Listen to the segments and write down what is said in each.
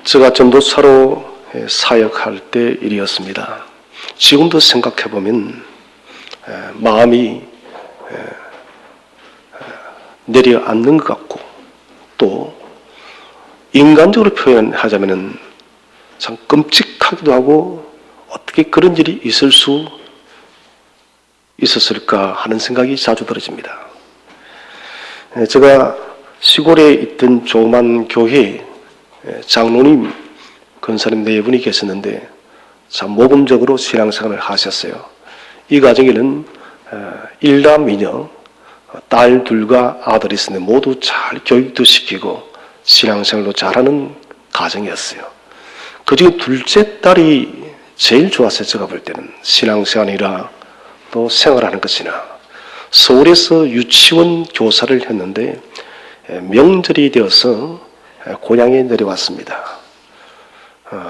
제가 전도사로 사역할 때 일이었습니다. 지금도 생각해보면 마음이 내려앉는 것 같고, 또 인간적으로 표현하자면 참 끔찍하기도 하고, 어떻게 그런 일이 있을 수 있었을까 하는 생각이 자주 들어집니다. 제가 시골에 있던 조그만 교회에 장로님, 권사님 4분이 계셨는데 참 모범적으로 신앙생활을 하셨어요. 이 가정에는 일남이녀, 딸 둘과 아들이 있었는데 모두 잘 교육도 시키고 신앙생활도 잘하는 가정이었어요. 그중에 둘째 딸이 제일 좋았어요. 제가 볼 때는 신앙생활이라 또 생활하는 것이나. 서울에서 유치원 교사를 했는데 명절이 되어서 고향에 내려왔습니다.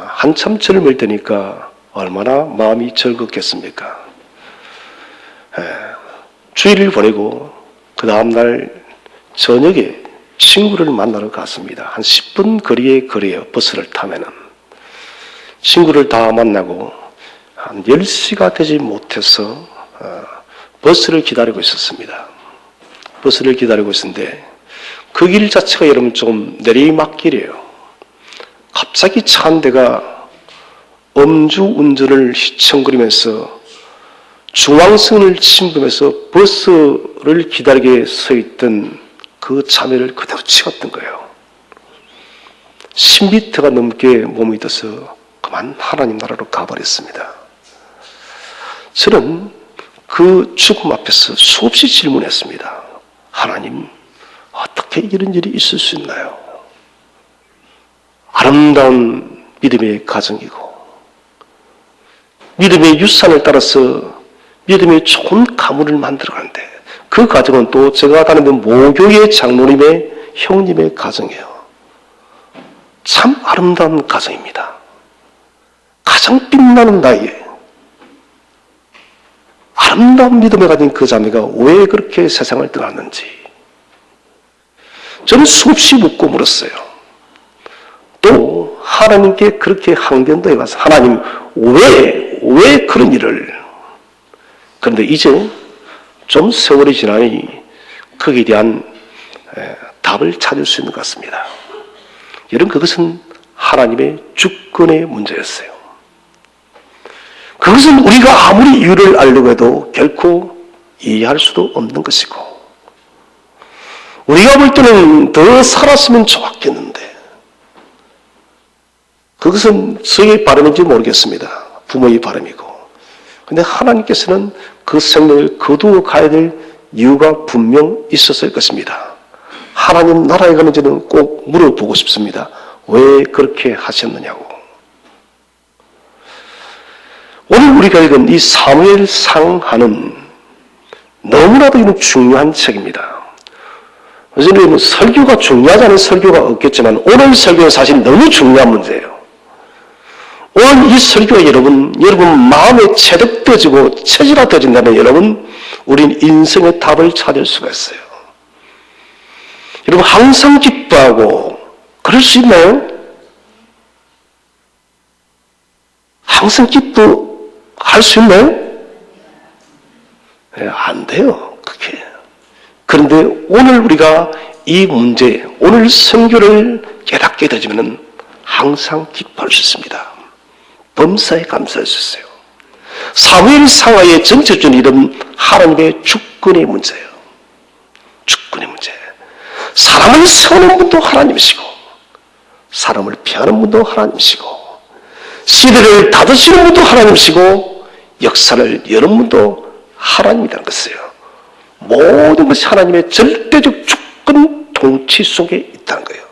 한참 젊을 때니까 얼마나 마음이 즐겁겠습니까? 주일을 보내고 그 다음날 저녁에 친구를 만나러 갔습니다. 한 10분 거리에 거리에요. 버스를 타면은. 친구를 다 만나고 한 10시가 되지 못해서 버스를 기다리고 있었습니다. 버스를 기다리고 있었는데 그 길 자체가 여러분 좀 내리막길이에요. 갑자기 차 한 대가 음주운전을 휘청거리면서 중앙선을 침범해서 버스를 기다리게 서 있던 그 자매를 그대로 치웠던 거예요. 10m가 넘게 몸이 떠서 그만 하나님 나라로 가버렸습니다. 저는 그 죽음 앞에서 수없이 질문했습니다. 하나님, 어떻게 이런 일이 있을 수 있나요? 아름다운 믿음의 가정이고 믿음의 유산을 따라서 믿음의 좋은 가문을 만들어가는데 그 가정은 또 제가 다니는 모교의 장로님의 형님의 가정이에요. 참 아름다운 가정입니다. 가장 빛나는 나이에 아름다운 믿음을 가진 그 자매가 왜 그렇게 세상을 떠났는지 저는 수없이 묻고 물었어요. 또 하나님께 그렇게 항변도 해가서 하나님 왜 그런 일을. 그런데 이제 좀 세월이 지나니 거기에 대한 답을 찾을 수 있는 것 같습니다. 여러분, 그것은 하나님의 주권의 문제였어요. 그것은 우리가 아무리 이유를 알려고 해도 결코 이해할 수도 없는 것이고, 우리가 볼 때는 더 살았으면 좋았겠는데, 그것은 저의 바람인지 모르겠습니다. 부모의 바람이고. 근데 하나님께서는 그 생명을 거두어 가야 될 이유가 분명 있었을 것입니다. 하나님 나라에 가는지는 꼭 물어보고 싶습니다. 왜 그렇게 하셨느냐고. 오늘 우리가 읽은 이 사무엘상하는 너무나도 이는 중요한 책입니다. 저는 설교가 중요하지 않은 설교가 없겠지만 오늘 설교는 사실 너무 중요한 문제예요. 오늘 이 설교가 여러분 마음에 체득되어지고 체질화되어진다면 여러분, 우린 인생의 답을 찾을 수가 있어요. 여러분, 항상 기뻐하고 그럴 수 있나요? 항상 기뻐할 수 있나요? 네, 안 돼요. 그게. 그런데 오늘 우리가 이 문제, 오늘 설교를 깨닫게 되지면 항상 기뻐할 수 있습니다. 범사에 감사할 수 있어요. 사무엘상하의 전체적인 이름, 하나님의 주권의 문제예요. 주권의 문제. 사람을 세우는 분도 하나님이시고 사람을 피하는 분도 하나님이시고 시대를 닫으시는 분도 하나님이시고 역사를 여는 분도 하나님이라는 것이에요. 모든 것이 하나님의 절대적 주권 통치 속에 있다는 거예요.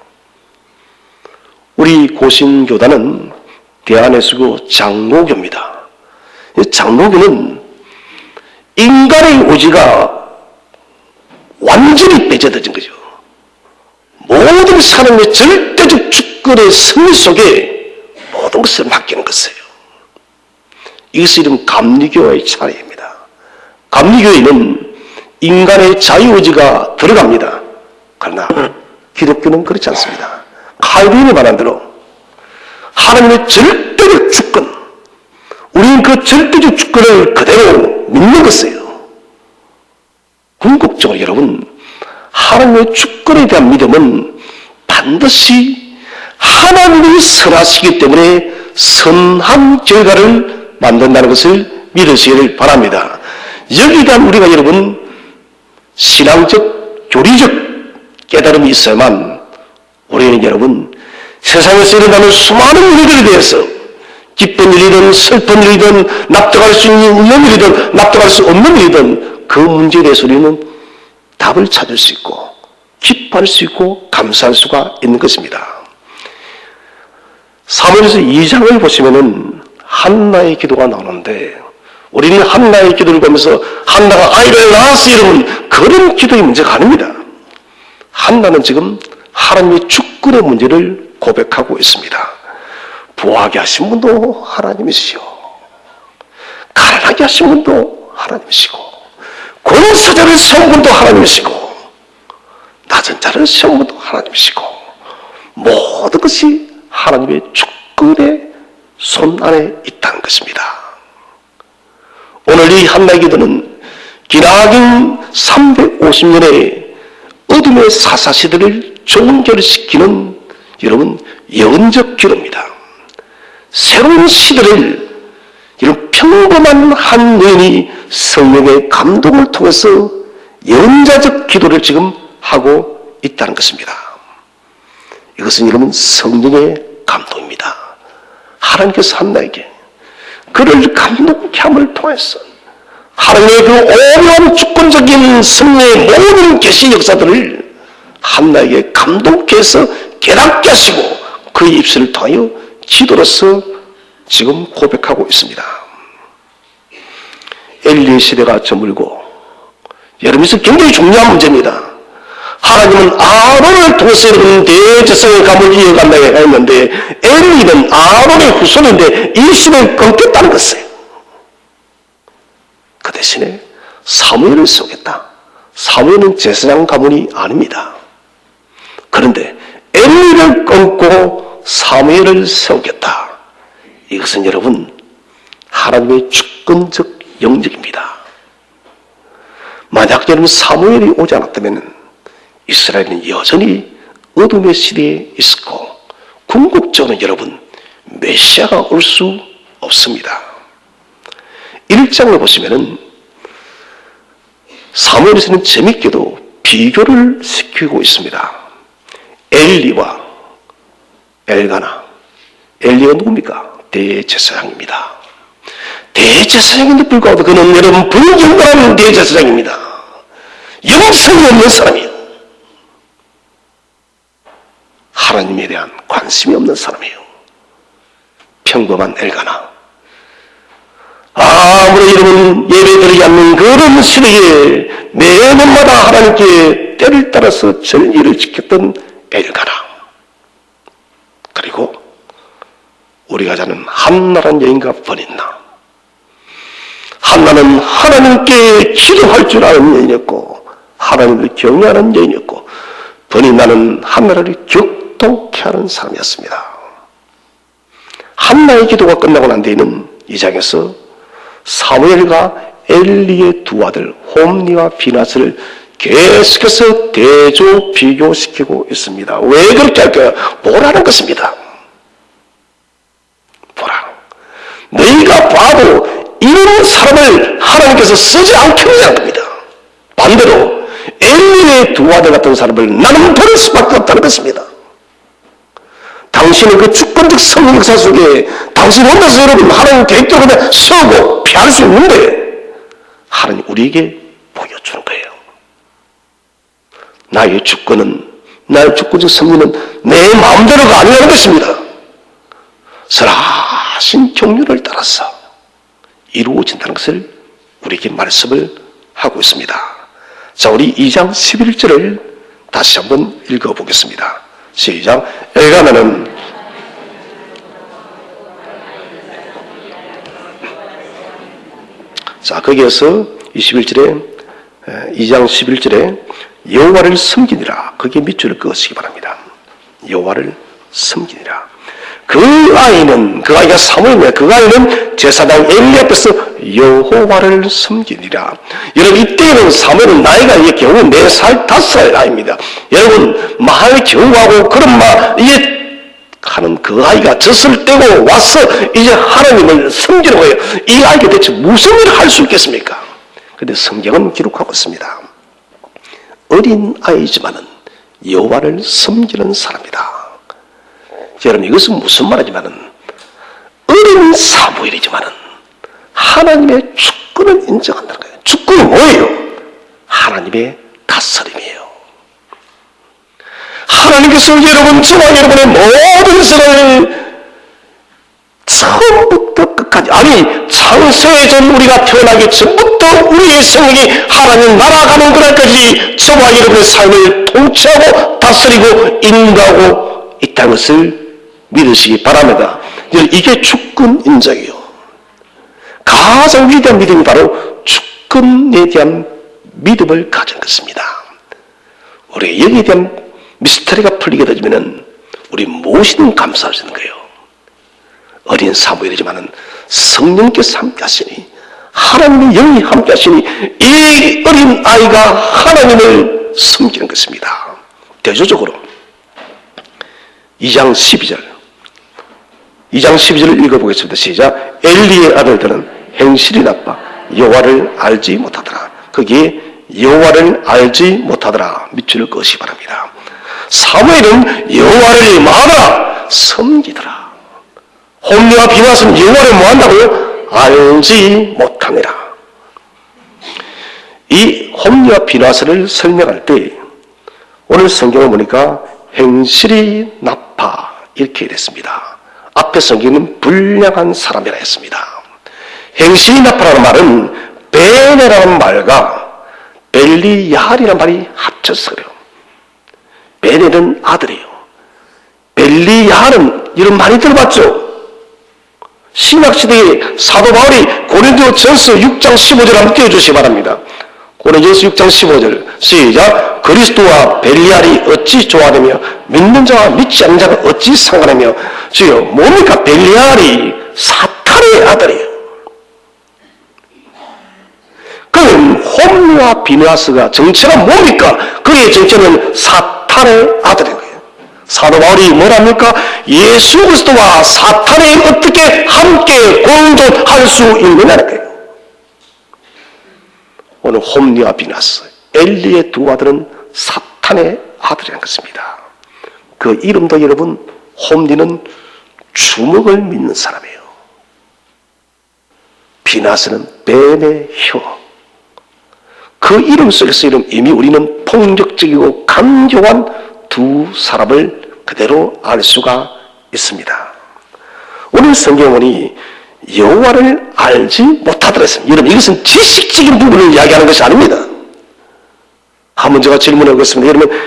우리 고신교단은 대한예수교 장로교입니다. 장로교는 인간의 의지가 완전히 배제되어진 거죠. 모든 사람의 절대적 주권의 승리 속에 모든 것을 맡기는 것이에요. 이것이 이름 감리교의 차례입니다. 감리교에는 인간의 자유의지가 들어갑니다. 그러나 기독교는 그렇지 않습니다. 칼빈이 말한 대로 하나님의 절대적 주권, 우리는 그 절대적 주권을 그대로 믿는 것이에요. 궁극적으로 여러분, 하나님의 주권에 대한 믿음은 반드시 하나님이 선하시기 때문에 선한 결과를 만든다는 것을 믿으시기를 바랍니다. 여기에 대한 우리가 여러분 신앙적, 교리적 깨달음이 있어야만 우리는 여러분 세상에서 일어나는 수많은 일들에 대해서 기쁜 일이든 슬픈 일이든 납득할 수 있는 일이든 납득할 수 없는 일이든 그 문제에 대해서 우리는 답을 찾을 수 있고 기뻐할 수 있고 감사할 수가 있는 것입니다. 사무엘서 2장을 보시면은 한나의 기도가 나오는데 우리는 한나의 기도를 보면서 한나가 아이를 낳았어 이러면 그런 기도의 문제가 아닙니다. 한나는 지금 하나님의 주권의 문제를 고백하고 있습니다. 부하게 하신 분도 하나님이시오. 가난하게 하신 분도 하나님이시고 권사자를 세운 분도 하나님이시고 낮은 자를 세운 분도 하나님이시고 모든 것이 하나님의 주권의 손 안에 있다는 것입니다. 오늘 이 한나의 기도는 기나긴 350년의 어둠의 사사시대를 종결시키는 여러분 예언적 기도입니다. 새로운 시대를 이런 평범한 한 여인이 성령의 감동을 통해서 예언자적 기도를 지금 하고 있다는 것입니다. 이것은 여러분 성령의 감동입니다. 하나님께서 한나에게 그를 감동케 함을 통해서 하나님의 그 오묘한 주권적인 성령의 모든 계시 역사들을 한나에게 감동케 해서 깨닫게 하시고 그의 입술을 통하여 기도로서 지금 고백하고 있습니다. 엘리의 시대가 저물고 여러분에서 굉장히 중요한 문제입니다. 하나님은 아론을 통해서 여러분 대제사장의 감을 이어간다고 했는데 엘리는 아론의 후손인데 이 시대를 끊겠다는 것이에요. 그 대신에 사무엘을 세우겠다. 사무엘은 제사장 가문이 아닙니다. 그런데 엘리를 끊고 사무엘을 세우겠다. 이것은 여러분 하나님의 주권적 영역입니다. 만약 여러분 사무엘이 오지 않았다면 이스라엘은 여전히 어둠의 시대에 있었고 궁극적으로 여러분 메시아가 올 수 없습니다. 1장을 보시면은 사무엘에서는 재밌게도 비교를 시키고 있습니다. 엘리와 엘가나. 엘리가 누굽니까? 대제사장입니다. 대제사장인데 불구하고 그는 여러분 불경건한 대제사장입니다. 영성이 없는 사람이에요. 하나님에 대한 관심이 없는 사람이에요. 평범한 엘가나. 아무리 여러분 예배드리지 않는 그런 시대에 매년마다 하나님께 때를 따라서 절기를 지켰던 엘가나. 그리고 우리가 자는 한나란 여인과 버린나. 한나는 하나님께 기도할 줄 아는 여인이었고 하나님을 경외하는 여인이었고 버린나는 한나를 격동케 하는 사람이었습니다. 한나의 기도가 끝나고 난 뒤에는 이 장에서 사무엘과 엘리의 두 아들 홈니와 비나스를 계속해서 대조 비교시키고 있습니다. 왜 그렇게 할까요? 보라는 것입니다. 보라. 너희가 봐도 이런 사람을 하나님께서 쓰지 않겠느냐는 겁니다. 반대로 엘리의 두 아들 같은 사람을 나는 버릴 수밖에 없다는 것입니다. 당신의 그 주권적 성령 역사 속에 당신 혼자서 여러분 하나님 계획대로 그냥 세우고 피할 수 있는데 하나님 우리에게 보여주는 거예요. 나의 주권은, 나의 주권적 성령은 내 마음대로가 아니라는 것입니다. 선하신 경륜을 따라서 이루어진다는 것을 우리에게 말씀을 하고 있습니다. 자, 우리 2장 11절을 다시 한번 읽어보겠습니다. 시작. 엘가나는 자, 거기에서 21절에 2장 11절에 여호와를 섬기니라. 거기에 밑줄을 그으시기 바랍니다. 여호와를 섬기니라. 그 아이가 사무엘입니다. 그 아이는 제사장 엘리 앞에서 여호와를 섬기니라. 여러분, 이때는 사무엘은 나이가 이제 겨우 4살, 5살 아이입니다. 여러분, 마을 겨우하고 그런 이제 하는 그 아이가 젖을 떼고 와서 이제 하나님을 섬기는 거예요. 이 아이가 대체 무슨 일을 할 수 있겠습니까? 그런데 성경은 기록하고 있습니다. 어린 아이지만은 여호와를 섬기는 사람이다. 여러분, 이것은 무슨 말이지만은 어린 사무엘이지만은 하나님의 주권을 인정한다는 거예요. 주권이 뭐예요? 하나님의 다스림이에요. 하나님께서 여러분, 저와 여러분의 모든 생을 처음부터 끝까지, 아니 창세에 전 우리가 태어나기 전부터 우리의 생명이 하나님 날아가는 그날까지 저와 여러분의 삶을 통치하고 다스리고 인도하고 있다는 것을 믿으시기 바랍니다. 이게 주권 인정이에요. 가장 위대한 믿음이 바로 주권에 대한 믿음을 가진 것입니다. 우리 여기에 대한 미스터리가 풀리게 되면 우리 무엇이든 감사할 수 있는 거예요. 어린 사무엘이지만은 성령께서 함께 하시니, 하나님의 영이 함께 하시니 이 어린 아이가 하나님을 섬기는 것입니다. 대조적으로 2장 12절을 읽어보겠습니다. 시작. 엘리의 아들들은 행실이 나빠 여호와를 알지 못하더라. 거기에 여호와를 알지 못하더라 밑줄을 그으시 바랍니다. 사무엘은 여호와를 뭐하더라? 섬기더라. 홈리와 비나스는 여호와를 뭐한다고요? 알지 못하느라. 이 홈리와 비나스를 설명할 때 오늘 성경을 보니까 행실이 나빠 이렇게 됐습니다. 앞에 성경은 불량한 사람이라 했습니다. 행실이 나빠라는 말은 베네라는 말과 벨리야할이라는 말이 합쳐서 그래요. 베네는 아들이에요. 벨리야할은 이런 많이 들어봤죠? 신약시대에 사도 바울이 고린도전서 6장 15절 한번 띄워주시기 바랍니다. 고린도전서 6장 15절 시작. 그리스도와 벨리알이 어찌 조화되며 믿는 자와 믿지 않는 자가 어찌 상관하며. 주여, 뭡니까? 벨리알이 사탄의 아들이에요. 그럼 홈리와 비느하스가 정체가 뭡니까? 그의 정체는 사탄의 아들인 거예요. 사도 바울이 뭐랍니까? 예수 그리스도와 사탄이 어떻게 함께 공존할 수 있느냐는 거예요. 오늘 홈리와 비느하스, 엘리의 두 아들은 사탄의 아들이라는 것입니다. 그 이름도 여러분, 홈리는 주먹을 믿는 사람이에요. 비느하스는 뱀의 혀. 그 이름 속에서 이미 우리는 폭력적이고 강경한 두 사람을 그대로 알 수가 있습니다. 오늘 성경원이 여호와를 알지 못하더라 했습니다. 여러분, 이것은 지식적인 부분을 이야기하는 것이 아닙니다. 한번 제가 질문해 보겠습니다. 여러분,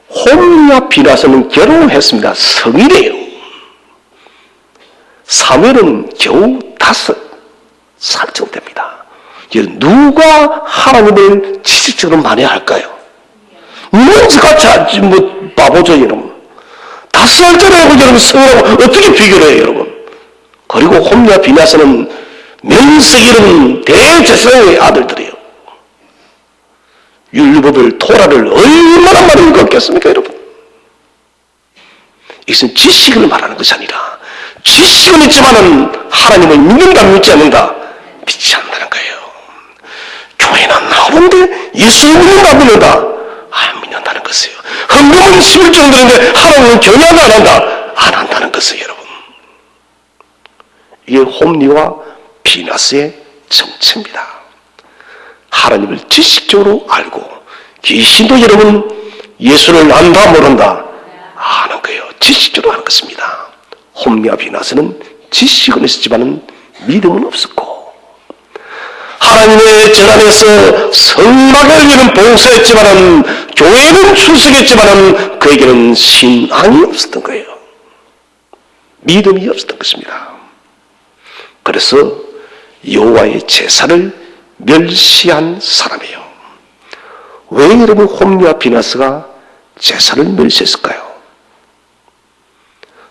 홈리와 비나스는 결혼했습니다. 성이래요. 사무엘은 겨우 5살 정도 됩니다. 누가 하나님을 지식적으로 만회할까요? 먼저같이 바보죠, 여러분. 5살짜리하고 여러분 성이라고 어떻게 비교를 해요, 여러분? 그리고 홈리와 비나스는 명색이 이런 대제사장의 아들들이에요. 율법을, 토라를 얼마나 많이 읽었겠습니까, 여러분? 이것은 지식을 말하는 것이 아니라 지식은 있지만은 하나님을 믿는다, 믿지 않는다? 믿지 않는다는 거예요. 교회는 나오는데 예수 믿는다, 믿는다? 안 믿는다는 것이에요. 헌금은 11종 드리는데 하나님은 경외한다, 안 한다? 안 한다는 것이에요, 여러분. 이게 홈리와 비나스의 정체입니다. 하나님을 지식적으로 알고, 귀신도 여러분 예수를 안다 모른다? 아는 거예요. 지식적으로 아는 것입니다. 홈리와 비나스는 지식은 있었지만 믿음은 없었고, 하나님의 절 안에서 성막을 위는 봉사했지만 교회는 출석했지만 그에게는 신앙이 없었던 거예요. 믿음이 없었던 것입니다. 그래서 여호와의 제사를 멸시한 사람이에요. 왜 여러분 홈리와 비나스가 제사를 멸시했을까요?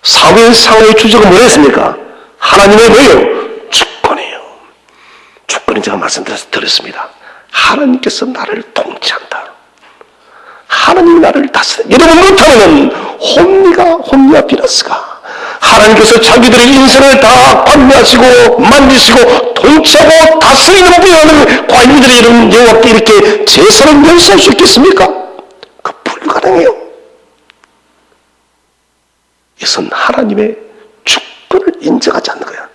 사회상의 주제가 뭐였습니까? 하나님의 뭐예요? 주권이에요. 주권은 제가 말씀드렸습니다. 하나님께서 나를 통치한다. 하나님이 나를 다스려. 여러분 못하면 홈리와 비너스가 하나님께서 자기들의 인생을 다 관리하시고 만드시고 통치하고 다스리는 분야는 과연 이들의 이런 여호와께 이렇게 제사를 멸시할 수 있겠습니까? 그 불가능해요. 이것은 하나님의 주권을 인정하지 않는 거야.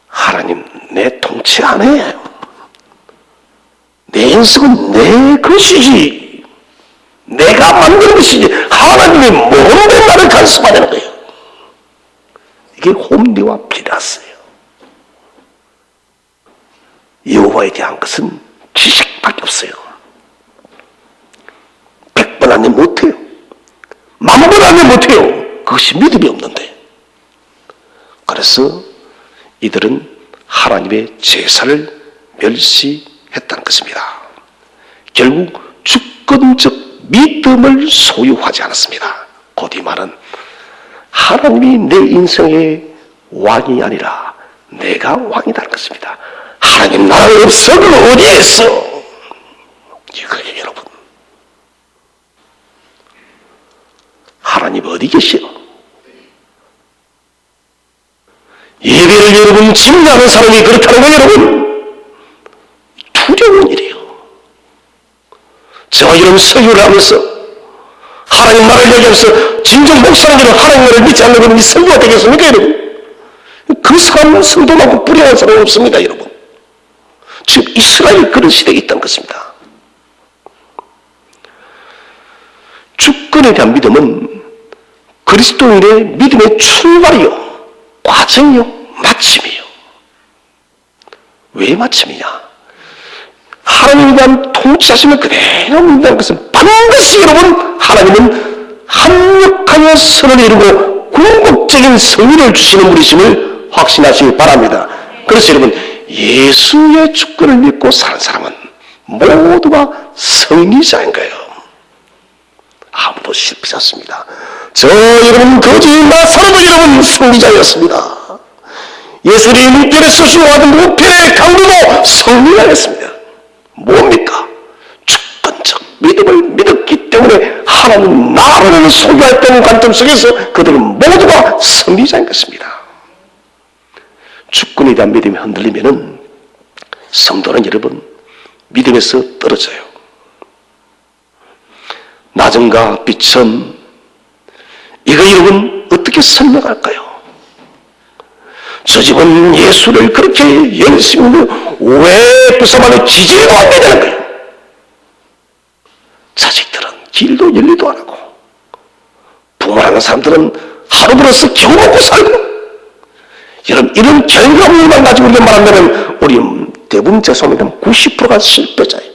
하나님 내 통치 안 해. 내 인생은 내 것이지. 내가 만든 것이지. 하나님이 뭔데 나를 간섭하는 거예요. 이게 홈리와 비나스예요. 여호와에 대한 것은 지식밖에 없어요. 100번 하면 못해요. 10,000번 하면 못해요. 그것이 믿음이 없는데. 그래서 이들은 하나님의 제사를 멸시했다는 것입니다. 결국 주권적 믿음을 소유하지 않았습니다. 곧 이 말은 하나님이 내 인생의 왕이 아니라 내가 왕이라는 것입니다. 하나님 나라가 없어? 그 어디에 있어? 이거예요, 여러분. 하나님 어디 계시오? 예배를 여러분 증거하는 사람이 그렇다는 거 여러분 두려운 일이에요. 제가 이런 설교를 하면서 하나님 나라를 얘기하면서 진정 목사님들은 하나님 나라를 믿지 않는 분이 설교가 되겠습니까 여러분? 그 사람은 성도 많고 불행한 사람은 없습니다 여러분. 지금 이스라엘 그런 시대에 있다는 것입니다. 주권에 대한 믿음은 그리스도인의 믿음의 출발이요, 과정이요, 마침이에요. 왜 마침이냐? 하나님에 대한 통치하심을 그대로 믿는다는 것은 반드시 여러분 하나님은 합력하여 선을 이루고 궁극적인 성의를 주시는 분이심을 확신하시기 바랍니다. 그래서 여러분 예수의 주권을 믿고 사는 사람은 모두가 승리자인 거예요. 아무도 실패하지 않습니다. 저 여러분 거짓 나사로도 여러분 승리자였습니다. 예수님이 무편에 쏘시고 하던 무편의 강도도 승리하였습니다. 뭡니까? 주권적 믿음을 믿었기 때문에 하나님 나라를 소유했다는 관점 속에서 그들은 모두가 승리자인 것입니다. 주권에 대한 믿음이 흔들리면은 성도는 여러분 믿음에서 떨어져요. 낮음과 빛은 이거 여러분 어떻게 설명할까요? 저 집은 예수를 그렇게 열심히 왜 부서만을 지지도 안 되는 거예요. 자식들은 길도 열리도 안 하고 부모라는 사람들은 하루 벌어서 겨우 먹고 살고. 여러분 이런 결과물만 가지고 우리가 말한다면 우리 대부분 죄송합니다 90%가 실패자예요.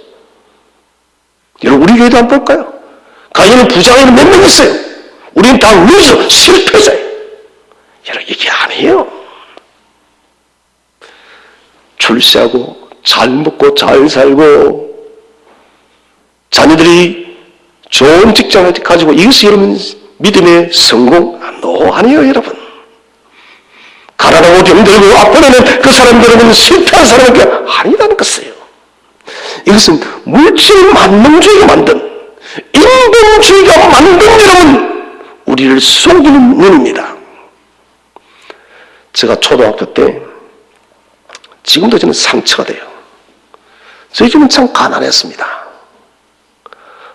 여러분 우리 교회도 한번 볼까요? 가정은 부자에는 몇 명 있어요. 우리는 다 루저 실패자예요. 여러분 이게 아니에요. 출세하고 잘 먹고 잘 살고 자녀들이 좋은 직장을 가지고 이것이 여러분 믿음의 성공 아니에요 여러분. 가난하고 병들고 앞으로는 그 사람 여러분 실패한 사람에게 아니라는 것이에요. 이것은 물질 만능주의가 만든 인본주의가 만든 여러분 우리를 속이는 눈입니다. 제가 초등학교 때 지금도 저는 상처가 돼요. 저희 집은 참 가난했습니다.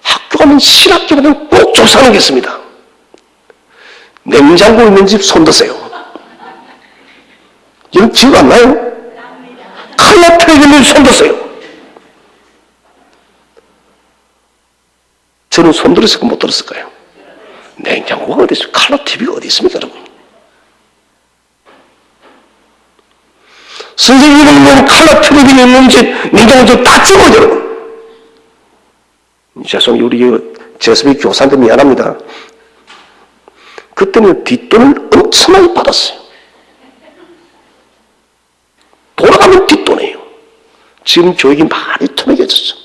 학교 가면 신학기보다는 꼭 조사하는 게 있습니다. 냉장고 있는 집 손드세요. 여러분 기억 안 나요? 칼라 텔레비전 손드세요. 저는 손들었을까 못 들었을까요? 냉장고가 어디 있어요? 칼라 TV가 어디 있습니까 여러분? 선생님은 칼라 텔레비전 있는 집 냉장고 다 찍어요 여러분. 죄송해요 우리 재수비 교사한테 미안합니다. 그때는 뒷돈을 엄청나게 받았어요. 돌아가면 뒷돈이에요. 지금 교육이 많이 투명해졌죠.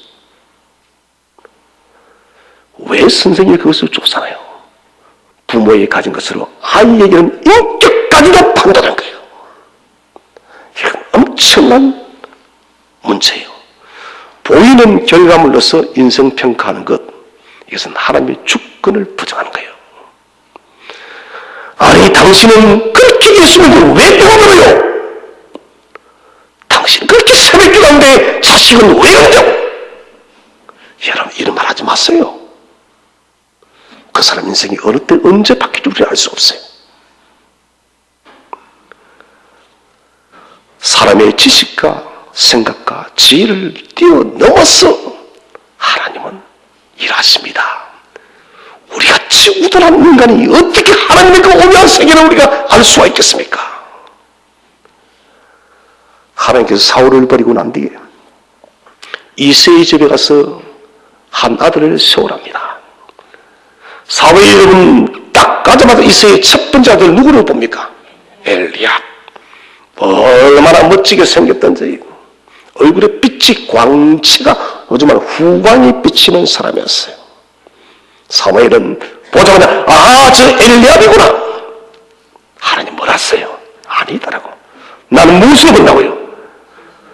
왜 선생님이 그것을 쫓아나요? 부모의 가진 것으로 아이에게는 인격까지도 판단한 거예요. 이건 엄청난 문제예요. 보이는 결과물로서 인성평가하는 것, 이것은 하나님의 주권을 부정하는 거예요. 아니, 당신은 그렇게 예수 믿고 왜 병원으로요? 당신은 그렇게 새벽 가운데 자식은 왜 그러냐고? 여러분, 이런 말 하지 마세요. 그 사람 인생이 어느 때 언제 바뀔지 알 수 없어요. 사람의 지식과 생각과 지혜를 뛰어넘어서 하나님은 일하십니다. 우리같이 우둔한 인간이 어떻게 하나님의 그 오묘한 세계를 우리가 알 수가 있겠습니까? 하나님께서 사울을 버리고 난 뒤에 이새의 집에 가서 한 아들을 세우랍니다. 사울이 여러분 딱 가자마자 이새의 첫 번째 아들 누구를 봅니까? 엘리압. 얼마나 멋지게 생겼던지 얼굴에 빛이 광채가 요즘 말 후광이 비치는 사람이었어요. 사무엘은 보자마자 저 엘리압이구나. 하나님 몰랐어요. 아니다라고. 나는 무엇을 본다고요?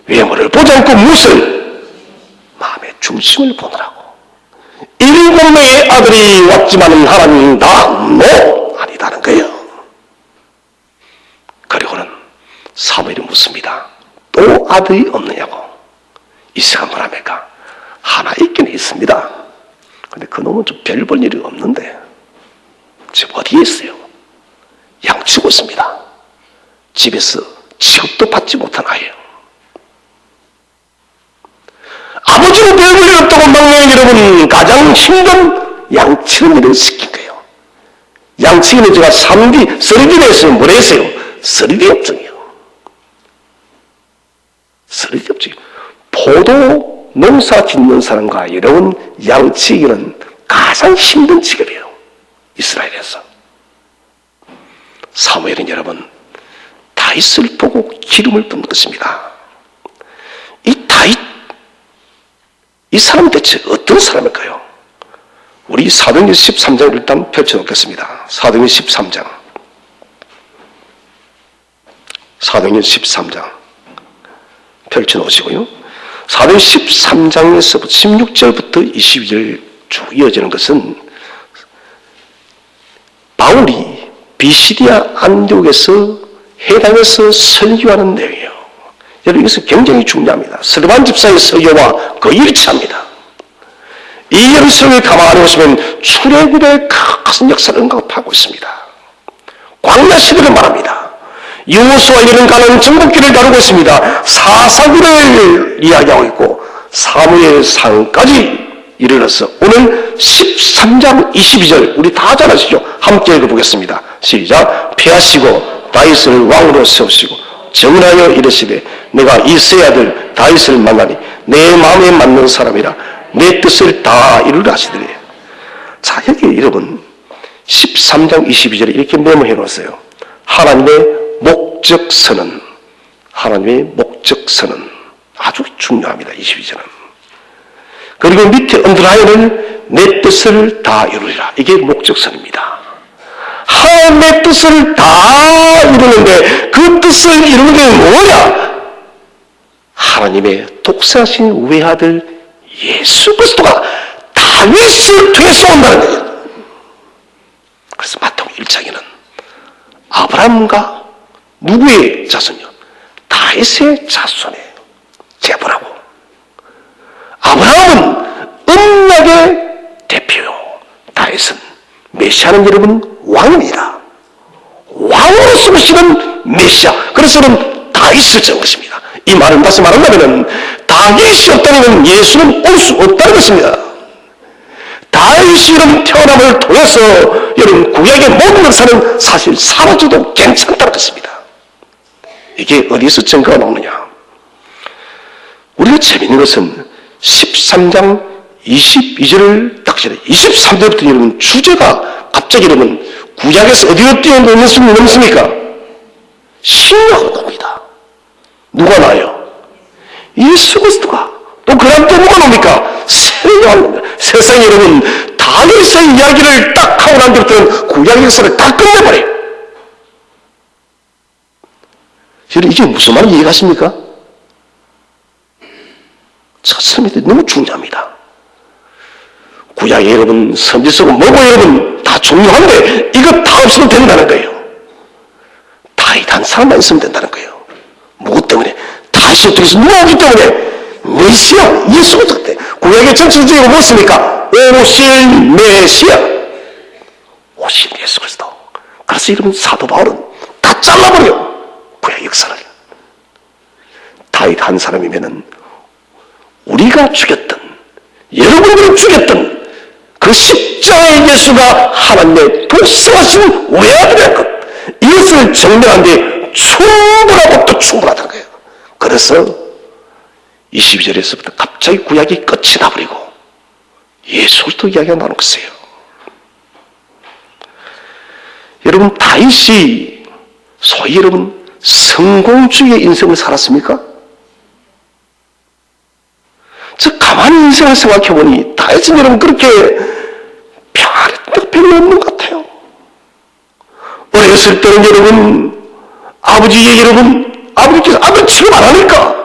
외모를 보지 않고 무엇을? 마음의 중심을 보느라고. 7명의 아들이 왔지만 하나님 다 아니다는 거예요. 그리고는 사무엘이 묻습니다. 또 아들이 없느냐고. 이새가 뭐랍니까? 하나 있긴 있습니다. 근데 그놈은 좀 별 볼 일이 없는데 지금 어디에 있어요? 양치고 있습니다. 집에서 취급도 받지 못한 아이예요. 아버지로 별 볼 일 없다고 막내 여러분 가장 힘든 양치는 일을 시킨 거예요. 양치기는 제가 3D, 3D로 했어요. 뭘 했어요? 3D 업종이에요. 3D 업종. 포도 농사 짓는 사람과 여러분 양치기는 가장 힘든 직업이에요. 이스라엘에서. 사무엘은 여러분 다윗을 보고 기름을 붓는 것입니다. 이 다윗, 이 사람 대체 어떤 사람일까요? 우리 사도행전 13장을 일단 펼쳐놓겠습니다. 사도행전 13장. 사도행전 13장 펼쳐놓으시고요. 사도행전 13장에서부터 16절부터 22절 쭉 이어지는 것은 바울이 비시디아 안디옥에서 해당에서 설교하는 내용이에요. 여러분 이것은 굉장히 중요합니다. 스데반 집사의 설교와 거의 일치합니다. 이 여러분 설교에 가만히 보시면 출애굽의 큰 역사를 언급하고 있습니다. 광야 시대를 말합니다. 여호수아 이르는 가나안 정복기를 다루고 있습니다. 사사기를 이야기하고 있고 사무엘상까지 이르러서 오늘 13장 22절 우리 다 잘 아시죠? 함께 읽어보겠습니다. 시작. 패하시고 다윗을 왕으로 세우시고 정하여 이르시되 내가 이새의 아들 다윗을 만나니 내 마음에 맞는 사람이라 내 뜻을 다 이루라 하시더니. 자, 여기 여러분 13장 22절에 이렇게 메모해 놓았어요. 하나님의 목적선언 아주 중요합니다. 22절은. 그리고 밑에 언더라인을 내 뜻을 다 이루리라. 이게 목적선입니다. 하나님의 뜻을 다 이루는데 그 뜻을 이루는 게 뭐냐? 하나님의 독생하신 외아들 예수 그리스도가 다윗을 통해서 온다는 거예요. 그래서 마태복음 1장에는 아브라함과 누구의 자손이요? 다윗의 자손의 제보라고. 아브라함은 언약의 대표요. 다윗은 메시아는 여러분 왕입니다. 왕으로 쓰시는 메시아. 그래서는 다윗을 정한 것입니다. 이 말은 다시 말한다면 다윗이 없다면 예수는 올 수 없다는 것입니다. 다윗이 이런 태어남을 통해서 여러분 구약의 모든 역사는 사실 사라져도 괜찮다는 것입니다. 이게 어디서 증거가 나오느냐? 우리가 재미있는 것은 13장 22절을 딱 전에 23절부터 여러분 주제가 갑자기 여러분 구약에서 어디로 뛰어넘습니까? 신약으로 옵니다. 누가 나요? 예수 그리스도가. 또 그 다음 또 누가 옵니까? 세상에 여러분 다 안에서의 이야기를 딱 하고 난 뒤부터는 구약 역사를 다 끝내버려요. 여러분, 이게 무슨 말인지 이해가십니까? 첫스님이 너무 중요합니다. 구약에 여러분 선지 쓰고 뭐고 여러분 다 중요한데 이거 다 없으면 된다는 거예요. 다윗 한 사람만 있으면 된다는 거예요. 무엇 때문에? 다윗이 어떻게 해서 누가 오기 때문에 메시아 예수가 때 구약의 전체적으로 무엇입니까? 오실 메시아, 오실 예수 그리스도. 그래서 여러분 사도 바울은 다 잘라버려 구약 역사를. 다윗 한 사람이면은 우리가 죽였던, 여러분들이 죽였던 그 십자가의 예수가 하나님의 독생하신 외아들이란 것, 이것을 증명한 데 충분하고 또 충분하다는 거예요. 그래서 22절에서부터 갑자기 구약이 끝이 나버리고 예수를 또 이야기가 나오는 것이에요. 여러분, 다윗이 소위 여러분 성공주의의 인생을 살았습니까? 저 가만히 인생을 생각해보니 다윗은 여러분 그렇게 평안했던 게 별로 없는 것 같아요. 어렸을 때는 여러분 아버지께서 아들 취급 안 하니까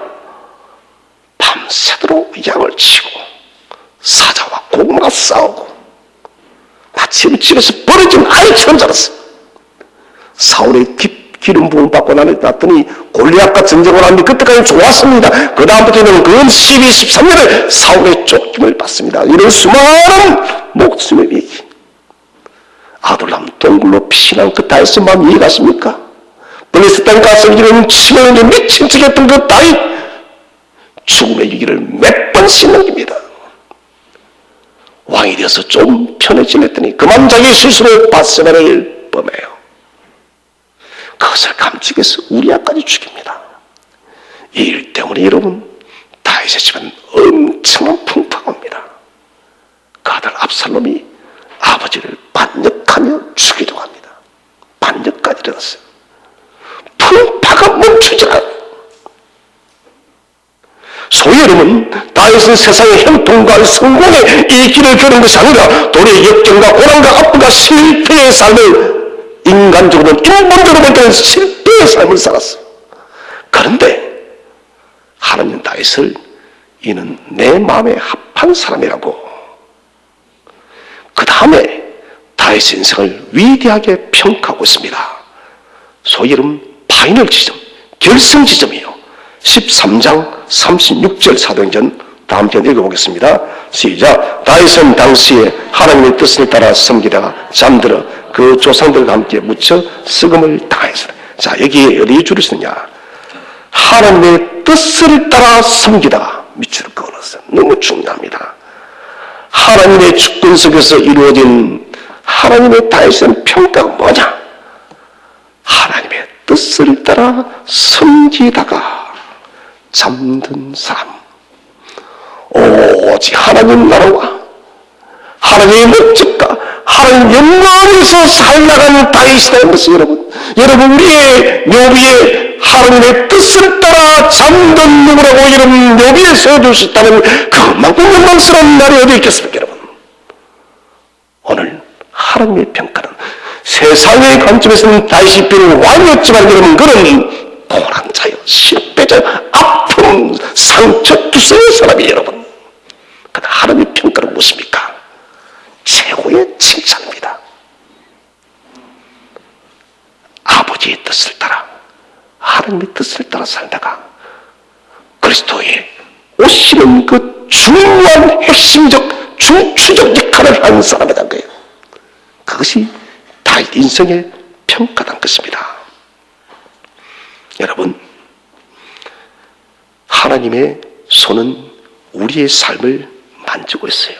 밤새도록 양을 치고 사자와 고구마가 싸우고 마치 집에서 버려진 아이처럼 자랐어요. 사울의 기름 부음 받고 났더니 골리앗과 전쟁을 하는데 그때까지 좋았습니다. 그 다음부터는 근 12, 13년을 사울의 쫓김을 받습니다. 이런 수많은 목숨의 얘기. 아둘람 동굴로 피신한 그 다윗의 마음 이해가십니까? 블레셋 땅 가서 이런 치명에 미친 척했던 그 다윗, 죽음의 위기를 몇 번씩 넘깁니다. 왕이 되어서 좀 편해지냈더니 그만 자기 스스로 바세바를 범해요. 그것을 감추기 위해서 우리아까지 죽입니다. 이 일 때문에 여러분 다윗의 집은 엄청난 풍파가 옵니다. 그 아들 압살롬이 아버지를 반역하며 죽이려고 합니다. 반역까지 일어났어요. 풍파가 멈추지 않아요. 소위 여러분 다윗은 세상의 형통과 성공에 이 길을 겨눈 것이 아니라 도리어 역경과 고난과 아픔과 실패의 삶을 인간적으로는 인본적으로 볼 때는 실패의 삶을 살았어요. 그런데 하나님 다윗을 이는 내 마음에 합한 사람이라고 그 다음에 다윗의 인생을 위대하게 평가하고 있습니다. 소위 이름 파이널 지점, 결승 지점이에요. 13장 36절 사도행전 다음 편 읽어보겠습니다. 시작. 다윗은 당시에 하나님의 뜻을 따라 섬기다가 잠들어 그 조상들과 함께 묻혀 썩음을 당했으라. 자, 여기에 어디에 줄을 쓰느냐? 하나님의 뜻을 따라 섬기다가 밑줄을 그어놨어요. 너무 중요합니다. 하나님의 주권 속에서 이루어진 하나님의 다윗의 평가가 뭐냐? 하나님의 뜻을 따라 섬기다가 잠든 사람. 오직 하나님 나라와 하나님의 목적과 하나님 영광에서 살아가는 다윗이라는 것을 여러분 우리의 묘비에 하나님의 뜻을 따라 잠든 누구라고 여러분 묘비에 세워줄 수 있다는 그만큼 영광스러운 날이 어디 있겠습니까 여러분? 오늘 하나님의 평가는 세상의 관점에서는 다윗이 비록 왕이었지만 여러분 그는 고난자요, 실패자요, 아픔, 상처, 투성의 사람이 여러분. 그러나 하나님의 평가는 무엇입니까? 최고의 칭찬입니다. 아버지의 뜻을 따라 하나님의 뜻을 따라 살다가 그리스도의 오시는 그 중요한 핵심적 중추적 역할을 하는 사람이란 거예요. 그것이 다윗 인생의 평가란 것입니다. 여러분, 하나님의 손은 우리의 삶을 만지고 있어요.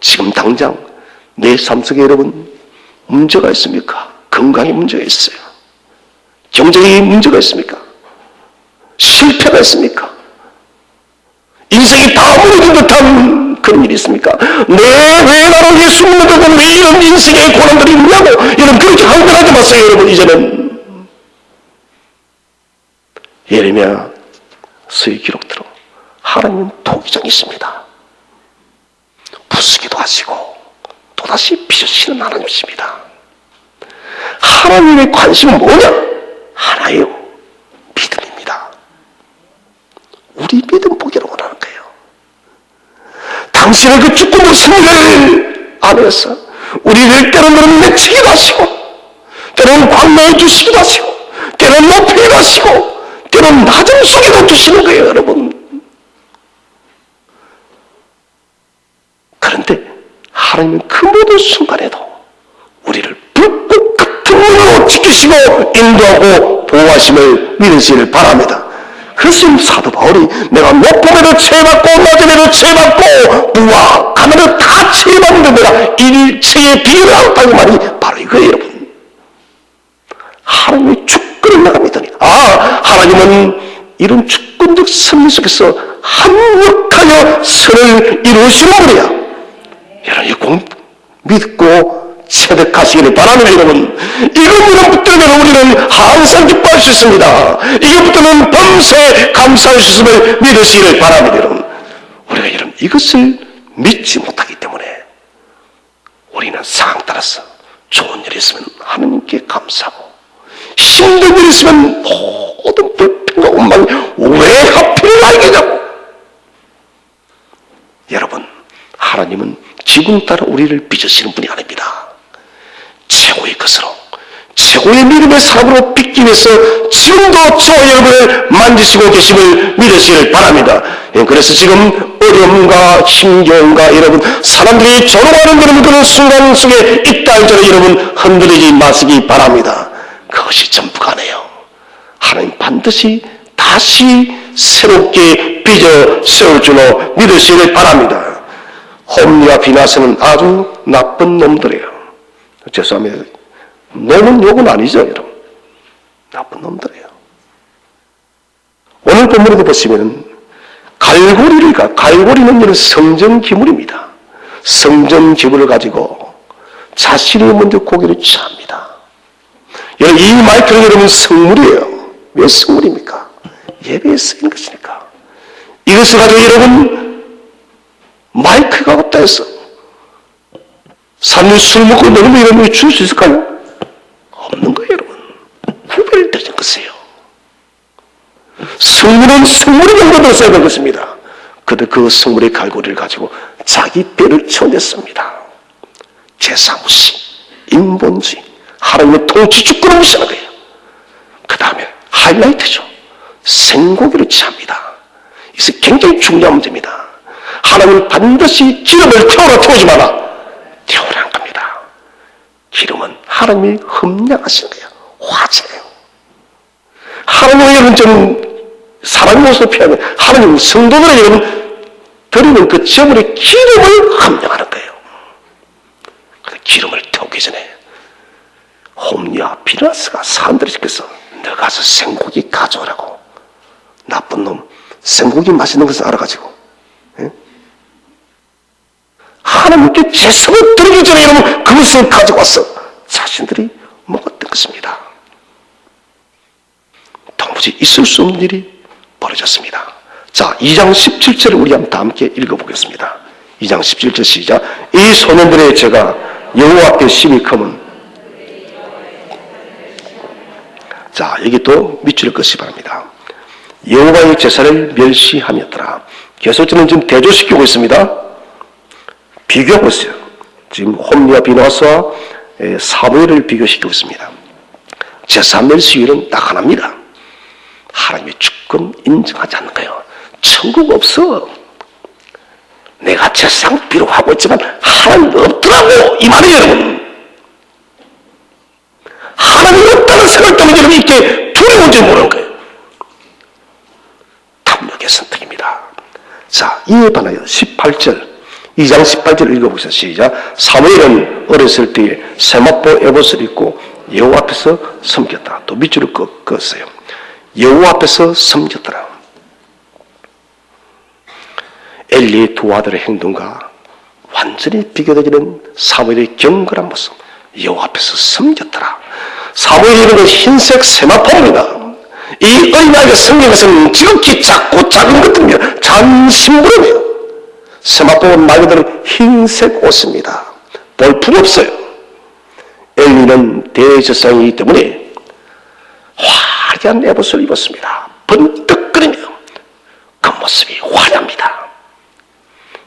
지금 당장 내 삶 속에 여러분 문제가 있습니까? 건강에 문제가 있어요. 경제에 문제가 있습니까? 실패가 있습니까? 인생이 다 무너진 듯한 그런 일이 있습니까? 왜 나로 예수 믿는다고 왜 이런 인생의 고난들이 있냐고 여러분 그렇게 한탄하지 마세요. 여러분 이제는 예레미야서의 기록대로 하나님은 토기장이십니다. 부수기도 하시고 또다시 빚으시는 하나님이십니다. 하나님의 관심은 뭐냐? 하나예요. 믿음입니다. 우리 믿음 보기를 원하는 거예요. 당신의 그 주권의 승리를 안에서 우리를 때로는 내치기도 하시고, 때로는 광명해 주시기도 하시고, 때로는 높이기도 하시고, 때로는 낮은 속에도 두시는 거예요, 여러분. 그런데 하나님은 그 모든 순간에도 우리를 불꽃 같은 눈으로 지키시고 인도하고 보호하심을 믿으시기를 바랍니다. 그래서 사도 바울이 내가 높음에도 체받고 낮음에도 체받고 부와 가난에도 다 체받는데 내가 일체에 비교를 하였다는 말이 바로 이거예요, 여러분. 하나님의 주권을 내가 믿으니 하나님은 이런 주권적 섭리 속에서 합력하여 선을 이루시는 분이야. 여러분 꼭 믿고 체득하시기를 바랍니다. 여러분 이것 붙들면 우리는 항상 기뻐할 수 있습니다. 이것 붙들면 범사에 감사할 수 있음을 믿으시기를 바랍니다. 여러분 우리가 여러분 이것을 믿지 못하기 때문에 우리는 상황 따라서 좋은 일이 있으면 하나님께 감사하고 힘든 일이 있으면 모든 불평과 원망이 왜 하필 나에게냐고. 여러분 하나님은 지금 따라 우리를 빚으시는 분이 아닙니다. 최고의 것으로 최고의 믿음의 사람으로 빚기 위해서 지금도 저와 여러분을 만지시고 계심을 믿으시길 바랍니다. 그래서 지금 어려움과 힘겨움과 여러분 사람들이 조롱하는 그런 순간 속에 있다 할지라도 여러분 흔들리지 마시기 바랍니다. 그것이 전부가 아니에요. 하나님 반드시 다시 새롭게 빚어 세울 줄로 믿으시길 바랍니다. 홈리와 비나스는 아주 나쁜 놈들이에요. 죄송합니다. 놈은 욕은 아니죠, 여러분. 나쁜 놈들이에요. 오늘 본문에도 보시면 갈고리는 이런 성전기물입니다. 성전기물을 가지고 자신이 먼저 고개를 취합니다. 여러분 이 마이크는 여러분 성물이에요. 왜 성물입니까? 예배에 쓰이는 것이니까. 이것을 가지고 여러분 마이크가 없다 해서 사람들이 술 먹고 너무 이러면 줄 수 있을까요? 없는 거예요, 여러분. 후배를 드리는 것이에요. 성물은 성물의 용도로 써야 될 것입니다. 그런데 그 성물의 갈고리를 가지고 자기 배를 채워냈습니다. 제사무시, 인본주의, 하나님의 통치 주권을 무시하는 거예요. 그 다음에 하이라이트죠. 생고기를 취합니다. 이것이 굉장히 중요한 문제입니다. 하나님은 반드시 기름을 태우지 마라. 태우라는 겁니다. 기름은 하나님이 흠량하시는 거예요. 화제예요. 하나님의 여러분 좀 사랑의 모습을 표하면 하나님 성도들의 여러분 드리는 그 제물의 기름을 흠량하는 거예요. 그래서 기름을 태우기 전에 홈리와 비나스가 사람들이 시켜서 너 가서 생고기 가져오라고. 나쁜 놈 생고기 맛있는 것을 알아가지고 하나님께 제성을 드리기 전에 여러분 그것을 가지고 와서 자신들이 먹었던 것입니다. 도무지 있을 수 없는 일이 벌어졌습니다. 자, 2장 17절을 우리 한번 다 함께 읽어보겠습니다. 2장 17절 시작. 이 소년들의 죄가 여호와 앞에 심히 크면. 자, 여기 또 밑줄 것이 바랍니다. 여호와의 제사를 멸시하였더라. 계속 저는 지금 대조시키고 있습니다. 비교하고 있어요. 지금 홈리와 비나스와 사무엘을 비교시키고 있습니다. 제사 멸시율은 딱 하나입니다. 하나님의 주권 인정하지 않는 거예요. 천국 없어. 내가 제사상 비록 있지만 하나님 없더라고 이 말이에요, 여러분. 하나님 없다는 생각 때문에 여러분 이렇게 두려운지 모르는 거예요. 탐욕의 선택입니다. 자, 이에 반하여 18절 2장 18절 읽어보세요. 시작. 사무엘은 어렸을 때에 세마포 에봇을 입고 여호와 앞에서 섬겼다. 또 밑줄을 그었어요. 여호와 앞에서 섬겼더라. 엘리의 두 아들의 행동과 완전히 비교되기는 사무엘의 경건한 모습. 여호와 앞에서 섬겼더라. 사무엘이 입은 흰색 세마포입니다. 이 어린아이가 섬긴 것은 지극히 작고 작은 것들이며 잔 심부름이에요. 세마포는 말 그대로 흰색 옷입니다. 볼품 없어요. 엘리는 대제사장이기 때문에 화려한 에봇을 입었습니다. 번뜩거리며 그 모습이 화려합니다.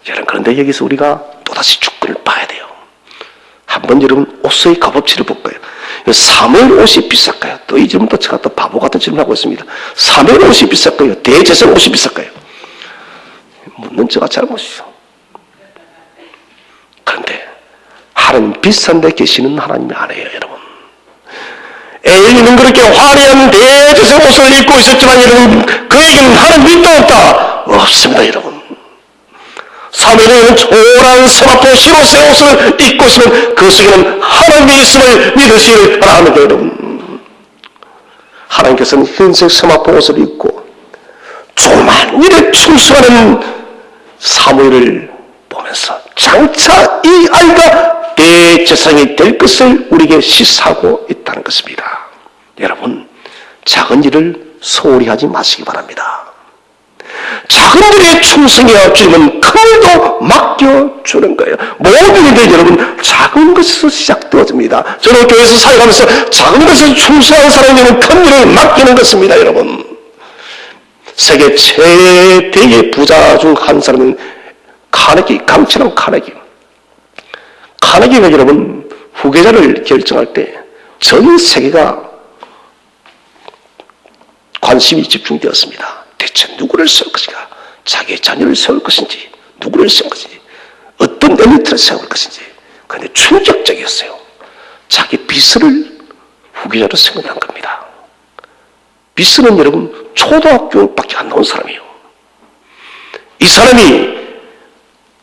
여러분, 그런데 여기서 우리가 또다시 주권을 봐야 돼요. 한번 여러분 옷의 값어치를 볼까요? 사무엘 옷이 비쌀까요? 또 이 질문도 제가 또 바보 같은 질문을 하고 있습니다. 사무엘 옷이 비쌀까요? 대제사장 옷이 비쌀까요? 묻는 제가 잘못이죠. 그런데 하나님 비싼 데 계시는 하나님이 아니에요, 여러분. 엘리는 그렇게 화려한 대제사장 옷을 입고 있었지만 여러분, 그에게는 하나님 믿도 없다? 없습니다, 여러분. 사무엘은 초라한 세마포 시로새 옷을 입고 있으면 그 속에는 하나님이 있음을 믿으시길 바랍니다, 여러분. 하나님께서는 흰색 세마포 옷을 입고 조그만 일에 충성하는 사무엘을 보면서 장차 이 아이가 대제사장이 될 것을 우리에게 시사하고 있다는 것입니다. 여러분, 작은 일을 소홀히 하지 마시기 바랍니다. 작은 일에 충성해야 주님은 큰 일도 맡겨주는 거예요. 모든 일들 여러분 작은 것에서 시작되어집니다. 저는 교회에서 살아가면서 작은 것에 충성한 사람에게는 큰 일을 맡기는 것입니다. 여러분, 세계 최대의 부자 중 한 사람은 강철한 카네기가 여러분 후계자를 결정할 때 전 세계가 관심이 집중되었습니다. 대체 누구를 세울 것인가? 자기의 자녀를 세울 것인지, 누구를 세울 것인지, 어떤 엘리트를 세울 것인지. 그런데 충격적이었어요. 자기 비서를 후계자로 생각한 겁니다. 비서는 여러분 초등학교밖에 안 나온 사람이에요. 이 사람이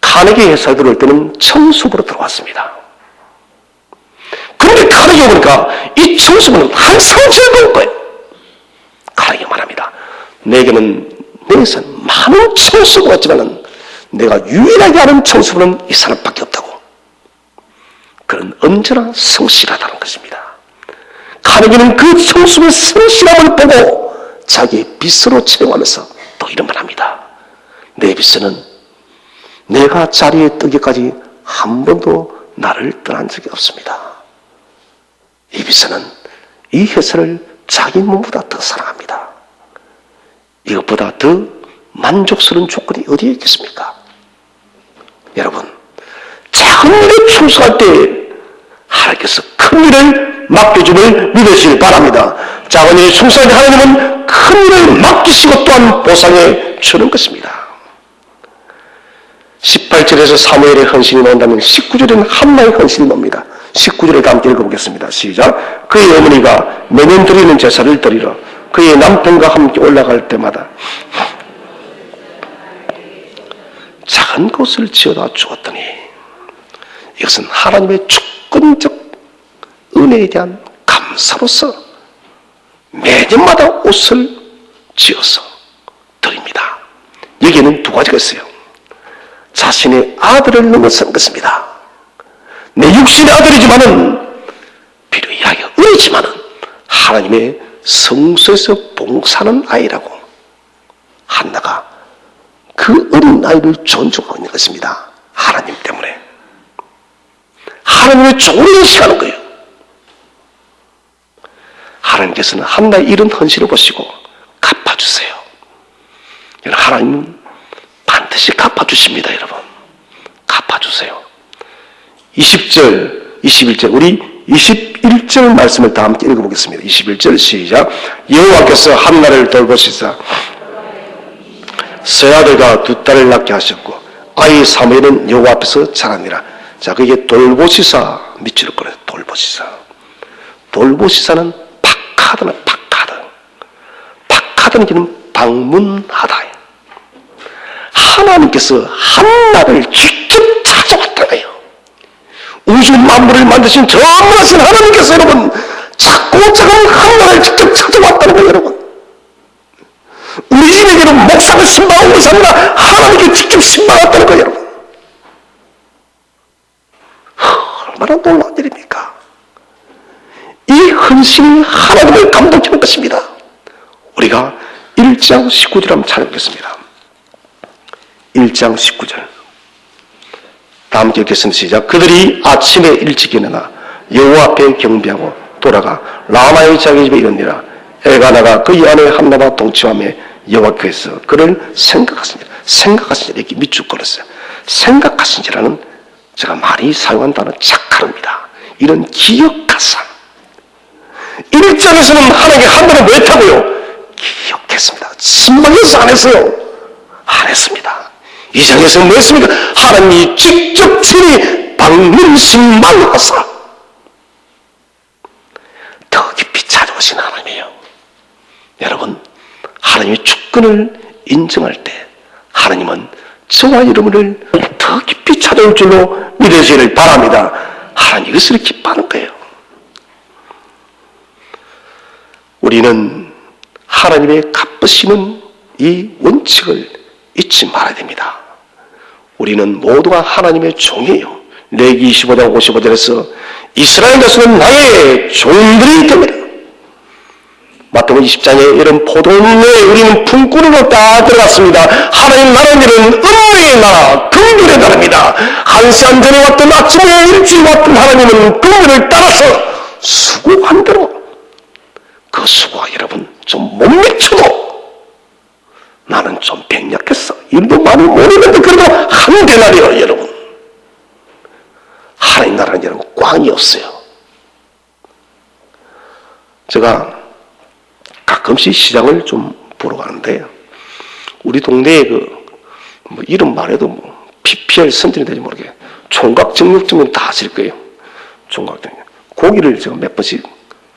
카네기 회사에 들어올 때는 청소부로 들어왔습니다. 그런데 카네기가 보니까 이 청소부는 항상 즐거운 거예요. 카네기가 말합니다. 내게는 내 회사는 많은 청소부가 있지만 내가 유일하게 아는 청소부는 이 사람밖에 없다고. 그는 언제나 성실하다는 것입니다. 카네기는 그 청소부의 성실함을 보고 자기의 비서로 채용하면서 또 이런 말 합니다. 내 비서는 내가 자리에 뜨기까지 한 번도 나를 떠난 적이 없습니다. 이 비서는 이 회사를 자기 몸보다 더 사랑합니다. 이것보다 더 만족스러운 조건이 어디에 있겠습니까? 여러분, 작은 일에 충성할 때 하나님께서 큰 일을 맡겨줌을 믿으시길 바랍니다. 작은 일에 충성할 때 하나님은 큰 일을 맡기시고 또한 보상해 주는 것입니다. 18절에서 사무엘의 헌신이 나온다면 19절에는 한나의 헌신이 나옵니다. 19절을 함께 읽어보겠습니다. 시작. 그의 어머니가 매년 드리는 제사를 드리러 그의 남편과 함께 올라갈 때마다 작은 곳을 지어다 주었더니, 이것은 하나님의 주권적 은혜에 대한 감사로서 매년마다 옷을 지어서 드립니다. 여기에는 두 가지가 있어요. 자신의 아들을 넘어선 것입니다. 내 육신의 아들이지만은 비록 이야기가 어리지만은 하나님의 성소에서 봉사하는 아이라고 한나가 그 어린 아이를 존중하고 있는 것입니다. 하나님 때문에. 하나님의 좋은 일을 하는 거예요. 하나님께서는 한나의 이런 헌신을 보시고 갚아주세요. 하나님은 반드시 갚아주십니다, 여러분. 갚아주세요. 20절, 21절, 우리 21절 말씀을 다 함께 읽어보겠습니다. 21절 시작. 여호와께서 한나를 돌보시사 세 아들과 두 딸을 낳게 하셨고 아이 사무엘은 여호와 앞에서 자라니라. 자, 그게 돌보시사 밑줄을 그려요. 돌보시사. 돌보시사는 박하다는 길은 방문하다. 하나님께서 한나를 직접 찾아왔다는 거예요. 우주 만물을 만드신 전능하신 하나님께서 여러분 작고 작은 한나를 직접 찾아왔다는 거예요, 여러분. 우리 집에게는 목사를 신방하는 것이 아니라 하나님께 직접 신방했다는 거예요, 여러분. 얼마나 놀라운 일입니까? 이 헌신이 하나님을 감동하는 것입니다. 우리가 1장 19절 한번 찾아보겠습니다. 1장 19절. 다 함께 읽겠습니다. 시작. 그들이 아침에 일찍 일어나 여호와 앞에 경배하고 돌아가 라마의 자기 집에 이르니라. 엘가나가 그의 아내 한나와 동침하며 여호와께서 그를 생각하시니라. 생각하시니라. 이렇게 밑줄 걸었어요. 생각하시니라는 제가 많이 사용한다는 착하릅니다. 이런 기억하사. 1장에서는 하나님께 한나를 왜 했다고요? 기억했습니다. 신방에서 안 했어요. 안 했습니다. 2장에서는 뭐 했습니까? 하나님이 직접 친히 방문신만 하사 더 깊이 찾아오신 하나님이에요. 여러분, 하나님의 주권을 인정할 때 하나님은 저와 여러분을 더 깊이 찾아올 줄로 믿으시기를 바랍니다. 하나님 이것을 기뻐하는 거예요. 우리는 하나님의 갚으시는 이 원칙을 잊지 말아야 됩니다. 우리는 모두가 하나님의 종이에요. 레위기 25장 55절에서 이스라엘 자손은 나의 종들이 됩니다. 마태복음 20장에 이런 포도원에 우리는 품꾼으로 다 들어갔습니다. 하나님 나라는 일은 은혜의 나라, 긍휼의 나라입니다. 한 시간 전에 왔던 아침에 일찍 왔던 하나님은 긍휼을 따라서 수고한 대로 그 수고가 여러분 좀 못 미쳐도 나는 좀 백약했어. 일도 많이 모르는데 그래도 한 대나리요 여러분. 하나님 나라는 여러분 꽝이 없어요. 제가 가끔씩 시장을 좀 보러 가는데 우리 동네에 뭐 이름 말해도 PPL 선전이 되지 모르게 총각 정육점은 다 아실 거예요. 총각 정육. 고기를 제가 몇 번씩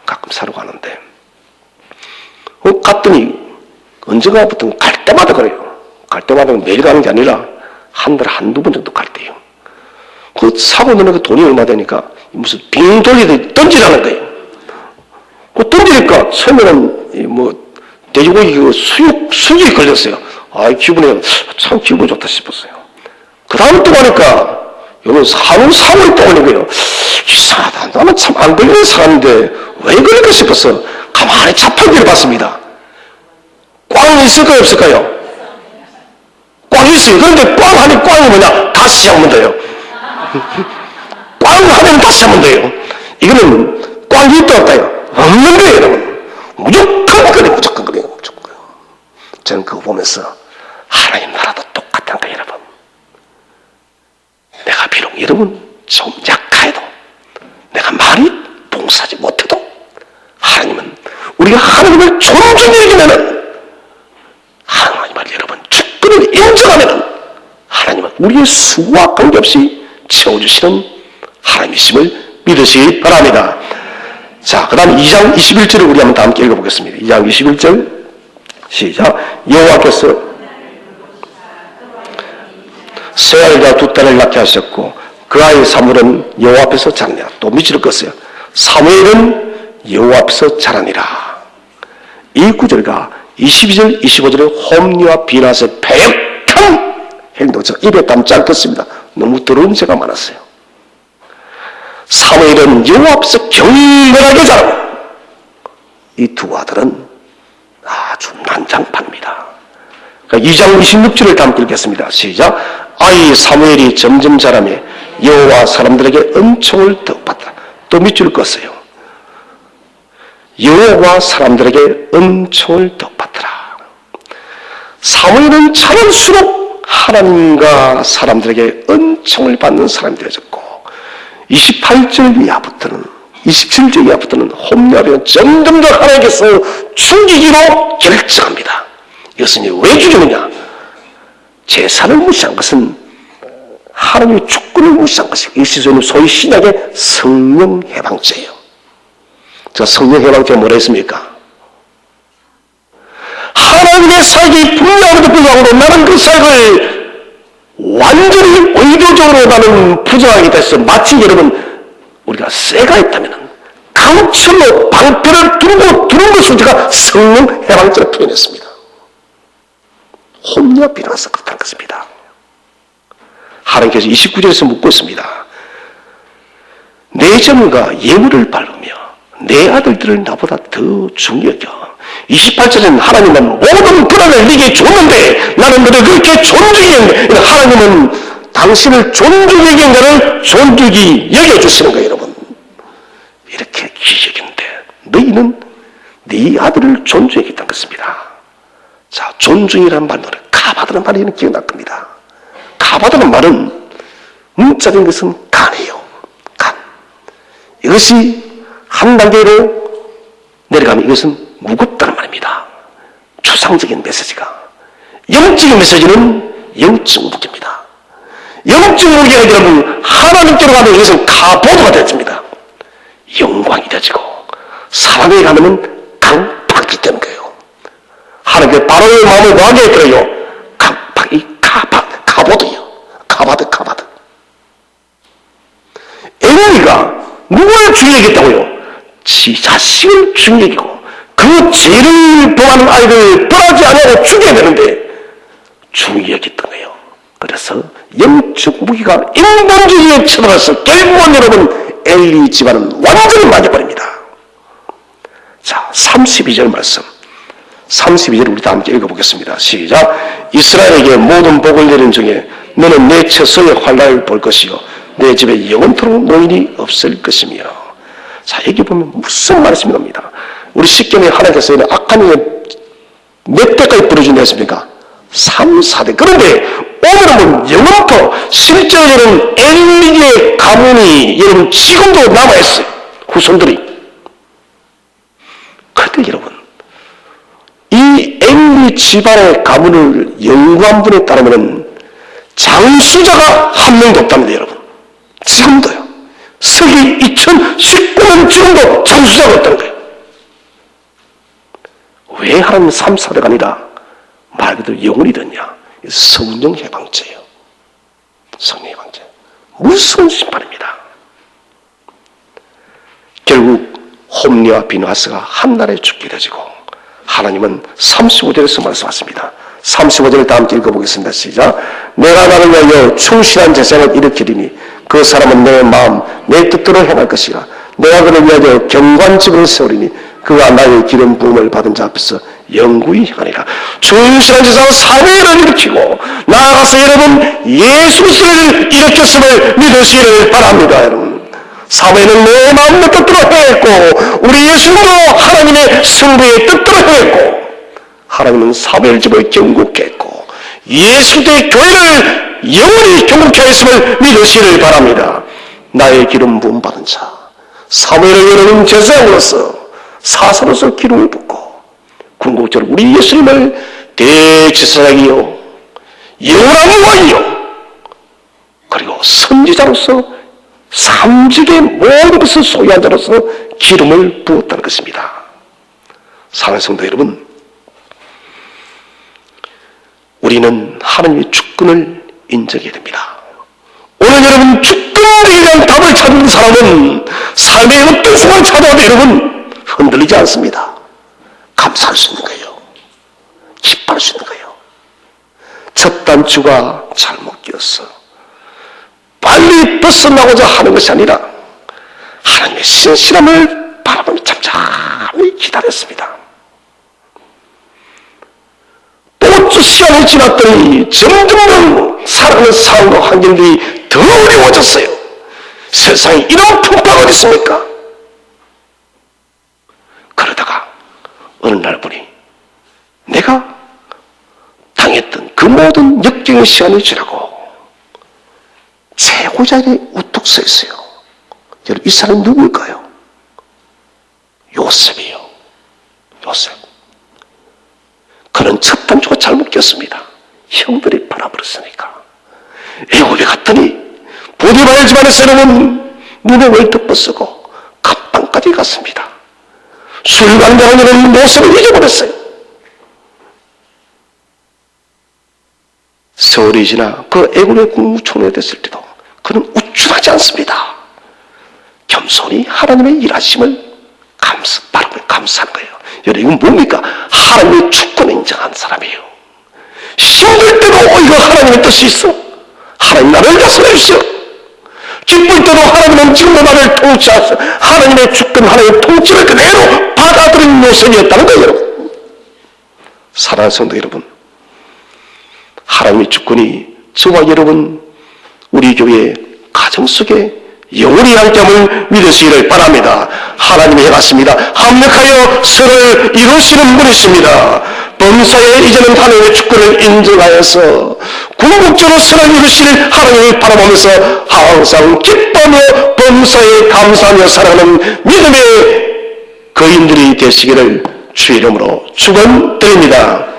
가끔 사러 가는데 갔더니 언제가부터 갈 때마다 그래요. 갈 때마다 매일 가는 게 아니라 한 달에 한두 번 정도 갈 때요. 그 사고 넣는 그 돈이 얼마 되니까 무슨 빙 돌리듯이 던지라는 거예요. 그 던지니까 처음에는 뭐 돼지고기 그 수육이 걸렸어요. 기분이 참 기분 좋다 싶었어요. 그 다음 또 가니까 여기 사고를 또 걸린 거예요. 이상하다. 나는 참 안 걸리는 사람인데 왜 걸릴까 싶어서 가만히 자판기를 봤습니다. 꽝이 있을까요 없을까요? 꽝이 있어요. 그런데 꽝 하니 꽝이 뭐냐? 다시 한번 더요. 꽝 하면 다시 한번 더요. 이거는 꽝이 있다 없다요? 없는 거예요 여러분. 무조건 그래. 무조건 그래요. 무조건 그래요. 저는 그거 보면서 하나님 나라도 똑같은 거예요 여러분. 내가 비록 여러분 좀 약하여도 내가 많이 봉사하지 못해도 하나님은 우리가 하나님을 존중히 여기면은 하나님을 여러분 주권을 인정하면은 하나님은 우리의 수고와 관계없이 채워주시는 하나님이심을 믿으시기 바랍니다. 자, 그 다음 2장 21절을 우리 한번 다 함께 읽어보겠습니다. 2장 21절 시작. 여호와께서 세 아이가 두 딸을 낳게 하셨고 그 아이 사물은 여호와 앞에서 자라니라. 또 밑줄을 껐어요. 사무엘은 여호와 앞에서 자라니라. 이 구절과 22절 25절의 홈리와 비나스의 패역한 행동, 저 입에 담지 않겠습니다. 너무 더러운 죄가 많았어요. 사무엘은 여호와 앞에서 경건하게 자라고 이 두 아들은 아주 난장판입니다. 그러니까 2장 26절을 다 함께 읽겠습니다. 시작. 아이 사무엘이 점점 자라며 여호와 사람들에게 은총을 더받더라. 또 밑줄을 껐어요. 여호와 사람들에게 은총을 더받더라. 사무엘은 자랄수록 하나님과 사람들에게 은총을 받는 사람이 되어졌고 28절 이하부터는 27절 이하부터는 홈리아비는 점점 더 하나님께서 충기기로 결정합니다. 이것은 왜 죽이느냐? 제사를 무시한 것은 하나님의 주권을 무시한 것이고 이것이 소위 신약의 성령 해방죄예요. 제가 성령 해방죄가 뭐라 했습니까? 하나님의 사역이 분명함에도 불구하고 나는 그 사역을 완전히 의도적으로 나는 부정하게 돼서 마치 여러분 우리가 쇠가 있다면 강철로 방패를 두른 것을 제가 성령 해방죄로 표현했습니다. 홈리와 비나서 그렇다는 것입니다. 하나님께서 29절에서 묻고 있습니다. 내 점과 예물을 밟으며 내 아들들을 나보다 더 중요하게 28절에는 하나님은 모든 불안을 네게 줬는데 나는 너를 그렇게 존중했는데 하나님은 당신을 존중히 여긴 자를 존중히 여겨주시는 거예요, 여러분. 이렇게 기적인데 너희는 네 아들을 존중하겠다는 것입니다. 자, 존중이라는 말은 카바드라는 말이 기억날 겁니다. 카바드라는 말은 문자적인 것은 간이에요. 간. 이것이 한 단계로 내려가면 이것은 무겁다는 말입니다. 추상적인 메시지가. 영적인 메시지는 영적 무게입니다. 영적 무게가 여러분 하나님께로 가면 이것은 카보드가 되어집니다. 영광이 되어지고 사람에게 가면 강팍이 되는 거예요. 하나님께 바로의 마음을 구하게 들어요. 강팍이 카보드예요. 카바드. 엘리가 누구를 중요하겠다고요? 지 자식을 중요하고 그 죄를 범하는 아이를 벌하지 않고 죽여야 되는데 중요하겠던 거예요. 그래서 영적 무기가 인본주의에 쳐들어서 결국은 여러분 엘리 집안은 완전히 망해버립니다. 자, 32절 말씀. 32절 우리 다 함께 읽어보겠습니다. 시작. 이스라엘에게 모든 복을 내린 중에 너는 내 처소의 환난을 볼 것이요 내 집에 영원토록 노인이 없을 것이며. 자, 여기 보면 무슨 말씀이 납니다. 우리 십계명에 하나님께서 악한 일에 몇 대까지 부르준다 했습니까? 3, 4대. 그런데 오늘은 영원토 실제로 여러분 엘리의 가문이 여러분 지금도 남아있어요. 후손들이. 그런데 여러분 이 엘리 집안의 가문을 연구한 분에 따르면 장수자가 한 명도 없답니다. 여러분 지금도요. 서기 2019년 지금도 장수자가 없다는 거예요. 왜 하나님 3, 4대가 아니라 말 그대로 영원이 됐냐? 성령 해방죄예요. 성령 해방죄. 무서운 심판입니다. 결국 홈리와 비누하스가 한날에 죽게 되지고 하나님은 35절에서 말씀하십니다. 35절을 다 함께 읽어보겠습니다. 시작. 내가 나를 위하여 충실한 제사장을 일으키리니 그 사람은 내 마음 내 뜻대로 행할 것이라. 내가 그를 위하여 경관집을 세우리니 그가 나의 기름 부음을 받은 자 앞에서 영구히 행하리라. 충실한 제사장 사무엘을 일으키고 나아가서 여러분 예수 그리스도를 일으켰음을 믿으시기를 바랍니다. 여러분 사무엘은 내 마음 내 뜻대로 행했고 우리 예수님도 하나님의 성부의 뜻대로 행했고 하나님은 사무엘 집을 경국케 했고 예수의 교회를 영원히 경국케 했음을 믿으시기를 바랍니다. 나의 기름 부음 받은 자 사무엘을 여러분 제사장으로서 사사로서 기름을 붓고 궁극적으로 우리 예수님을 대제사장이요 영원한 왕이요 그리고 선지자로서 삼직의 모든 것을 소유한 자로서 기름을 부었다는 것입니다. 사랑하는 성도 여러분, 우리는 하나님의 주권을 인정해야 됩니다. 오늘 여러분 주권에 대한 답을 찾는 사람은 삶의 어떤 순간을 찾아와도 여러분 흔들리지 않습니다. 감사할 수 있는 거예요. 기뻐할 수 있는 거예요. 첫 단추가 잘못 끼었어. 빨리 벗어나고자 하는 것이 아니라 하나님의 신실함을 바라보며 잠잠히 기다렸습니다. 또 시간이 지났더니 점점 살아가는 상황과 환경들이 더 어려워졌어요. 세상에 이런 풍파가 어디 있습니까? 그러다가 어느 날 보니 내가 당했던 그 모든 역경의 시간이 지나고 최고자리에 우뚝 서 있어요. 여러분 이 사람이 누구일까요? 요셉이에요. 요셉. 그는 첫 단추가 잘못 꼈습니다. 형들이 팔아버렸으니까. 애굽에 갔더니 보디발 집안에서 여러분 눈에 월떡 쓰고 갑방까지 갔습니다. 술광장은 모습을 잊어버렸어요. 세월이 지나 그 애굽의 국무총리가 됐을 때도 그는 우쭐하지 않습니다. 겸손히 하나님의 일하심을 바라보며 감사하는 거예요. 여러분 이건 뭡니까? 하나님의 주권을 인정한 사람이에요. 힘들 때도 이거 하나님의 뜻이 있어. 하나님 나를 다스려 주시오. 기쁠 때도 하나님은 지금도 나를 통치하셔. 하나님의 주권, 하나님의 통치를 그대로 받아들인 모습이었다는 거예요. 여러분. 사랑하는 성도 여러분, 하나님의 주권이 저와 여러분 우리 교회 가정 속에 영원히 함께함을 믿으시기를 바랍니다. 하나님이 해갔습니다. 합력하여 선을 이루시는 분이십니다. 범사에 이제는 하나님의 축구를 인정하여서 궁극적으로 선을 이루시는 하나님을 바라보면서 항상 기뻐하며 범사에 감사하며 살아가는 믿음의 거인들이 되시기를 주의 이름으로 축원드립니다.